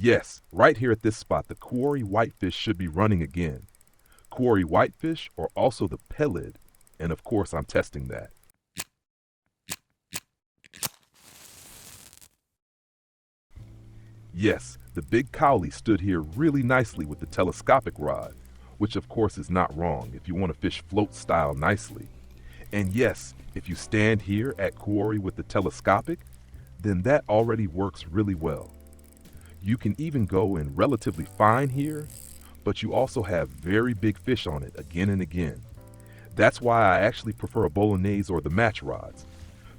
Yes, right here at this spot, the Kuori Whitefish should be running again. Kuori Whitefish or also the Peled, and of course I'm testing that. Yes, the big cowlie stood here really nicely with the telescopic rod, which of course is not wrong if you want to fish float style nicely. And yes, if you stand here at Quarry with the telescopic, then that already works really well. You can even go in relatively fine here, but you also have very big fish on it again and again. That's why I actually prefer a Bolognese or the match rods,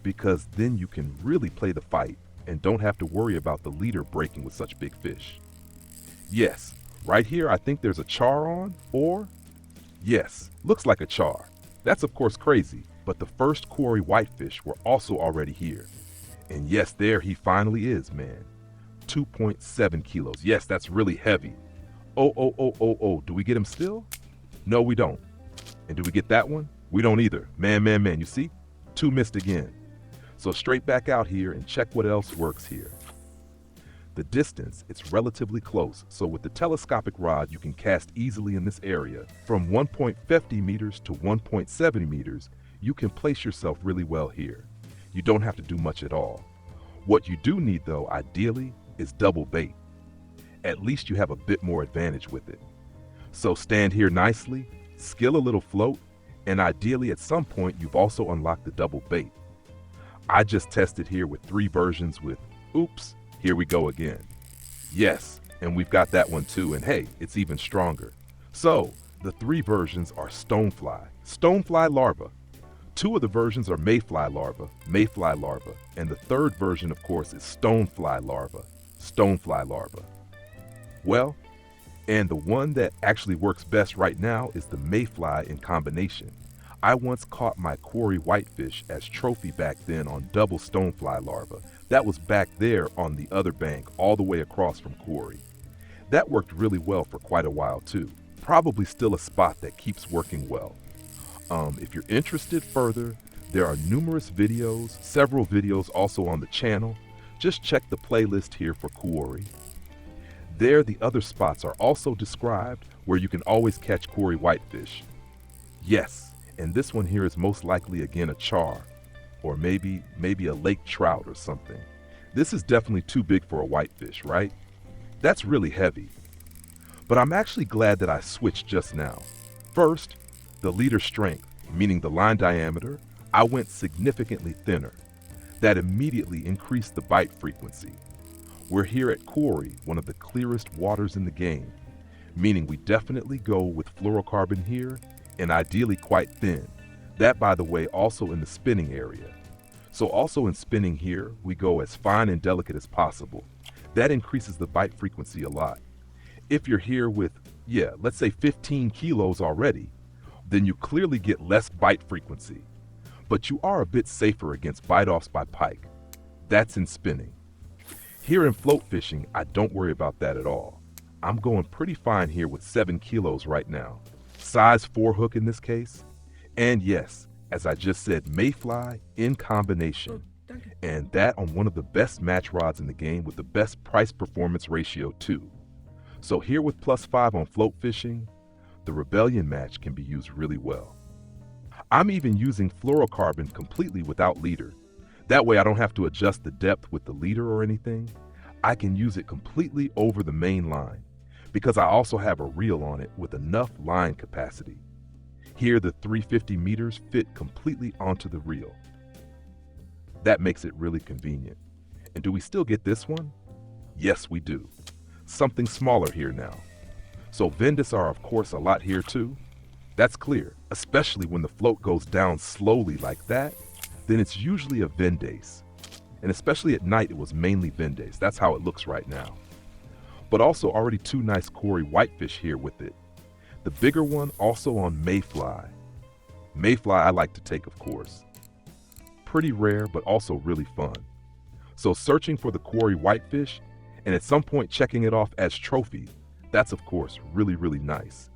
because then you can really play the fight and don't have to worry about the leader breaking with such big fish. Yes, right here I think there's a char on, or yes, looks like a char. That's of course crazy, but the first Kuori Whitefish were also already here. And yes, there he finally is, man. 2.7 kilos. Yes, that's really heavy. Oh, do we get him still? No, we don't. And do we get that one? We don't either. Man, you see? 2 missed again. So straight back out here and check what else works here. The distance, it's relatively close, so with the telescopic rod you can cast easily in this area. From 1.50 meters to 1.70 meters, you can place yourself really well here. You don't have to do much at all. What you do need though, ideally, is double bait. At least you have a bit more advantage with it. So stand here nicely, skill a little float, and ideally at some point you've also unlocked the double bait. I just tested here with 3 versions with, oops, here we go again. Yes, and we've got that one too, and hey, it's even stronger. So, the 3 versions are Stonefly Larva. 2 of the versions are Mayfly Larva, and the 3rd version, of course, is Stonefly Larva. Well, and the one that actually works best right now is the Mayfly in combination. I once caught my Kuori Whitefish as trophy back then on double Stonefly Larva. That was back there on the other bank, all the way across from Quarry. That worked really well for quite a while too. Probably still a spot that keeps working well. If you're interested further, there are numerous videos, several videos also on the channel. Just check the playlist here for Quarry. There, the other spots are also described where you can always catch Kuori Whitefish. Yes, and this one here is most likely again a char, or maybe a lake trout or something. This is definitely too big for a whitefish, right? That's really heavy. But I'm actually glad that I switched just now. First, the leader strength, meaning the line diameter, I went significantly thinner. That immediately increased the bite frequency. We're here at Quarry, one of the clearest waters in the game, meaning we definitely go with fluorocarbon here, and ideally quite thin. That, by the way, also in the spinning area. So also in spinning here, we go as fine and delicate as possible. That increases the bite frequency a lot. If you're here with, let's say 15 kilos already, then you clearly get less bite frequency. But you are a bit safer against bite-offs by pike. That's in spinning. Here in float fishing, I don't worry about that at all. I'm going pretty fine here with 7 kilos right now. Size 4 hook in this case. And yes, as I just said, Mayfly in combination. And that on one of the best match rods in the game with the best price-performance ratio too. So here with +5 on float fishing, the Rebellion match can be used really well. I'm even using fluorocarbon completely without leader. That way I don't have to adjust the depth with the leader or anything. I can use it completely over the main line, because I also have a reel on it with enough line capacity. Here the 350 meters fit completely onto the reel. That makes it really convenient. And do we still get this one? Yes, we do. Something smaller here now. So Vendace are of course a lot here too. That's clear, especially when the float goes down slowly like that, then it's usually a Vendace. And especially at night it was mainly Vendace. That's how it looks right now. But also already 2 nice Kuori Whitefish here with it. The bigger one also on Mayfly. Mayfly I like to take, of course. Pretty rare, but also really fun. So searching for the Kuori Whitefish, and at some point checking it off as trophy, that's of course really, really nice.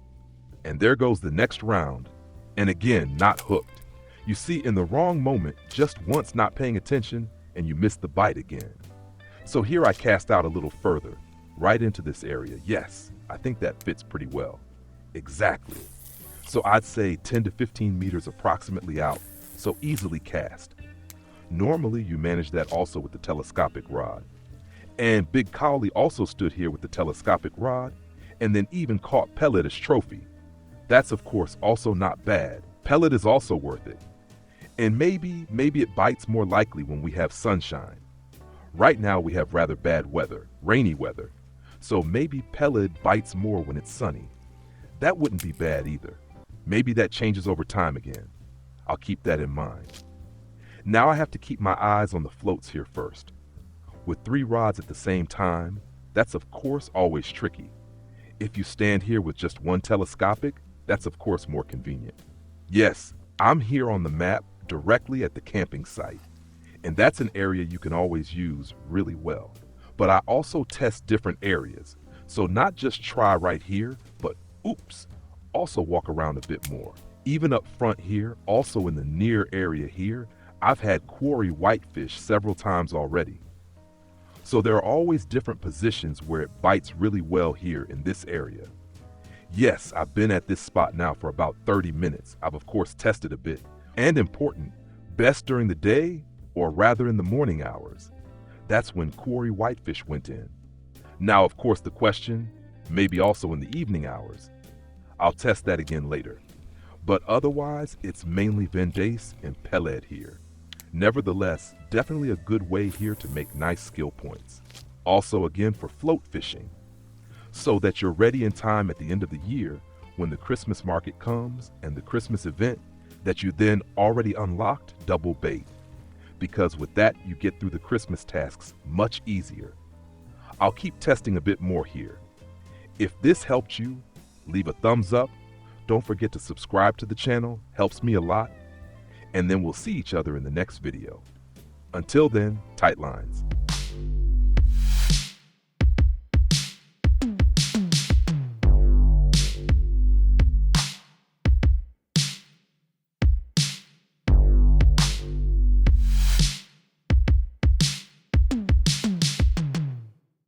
And there goes the next round, and again, not hooked. You see, in the wrong moment, just once not paying attention, and you miss the bite again. So here I cast out a little further, right into this area. Yes, I think that fits pretty well. Exactly. So I'd say 10 to 15 meters approximately out, so easily cast. Normally you manage that also with the telescopic rod. And Big Cowley also stood here with the telescopic rod, and then even caught Peled as trophy. That's of course also not bad. Peled is also worth it. And maybe it bites more likely when we have sunshine. Right now we have rather bad weather, rainy weather. So maybe Peled bites more when it's sunny. That wouldn't be bad either. Maybe that changes over time again. I'll keep that in mind. Now I have to keep my eyes on the floats here first. With 3 rods at the same time, that's of course always tricky. If you stand here with just one telescopic, that's of course more convenient. Yes, I'm here on the map directly at the camping site, and that's an area you can always use really well. But I also test different areas, so not just try right here, but also walk around a bit more. Even up front here, also in the near area here, I've had Kuori Whitefish several times already. So there are always different positions where it bites really well here in this area. Yes, I've been at this spot now for about 30 minutes. I've of course tested a bit. And important, best during the day or rather in the morning hours. That's when Kuori Whitefish went in. Now of course the question, maybe also in the evening hours. I'll test that again later. But otherwise, it's mainly Vendace and Peled here. Nevertheless, definitely a good way here to make nice skill points. Also again for float fishing, so that you're ready in time at the end of the year when the Christmas market comes and the Christmas event, that you then already unlocked double bait. Because with that, you get through the Christmas tasks much easier. I'll keep testing a bit more here. If this helped you, leave a thumbs up. Don't forget to subscribe to the channel, helps me a lot. And then we'll see each other in the next video. Until then, tight lines.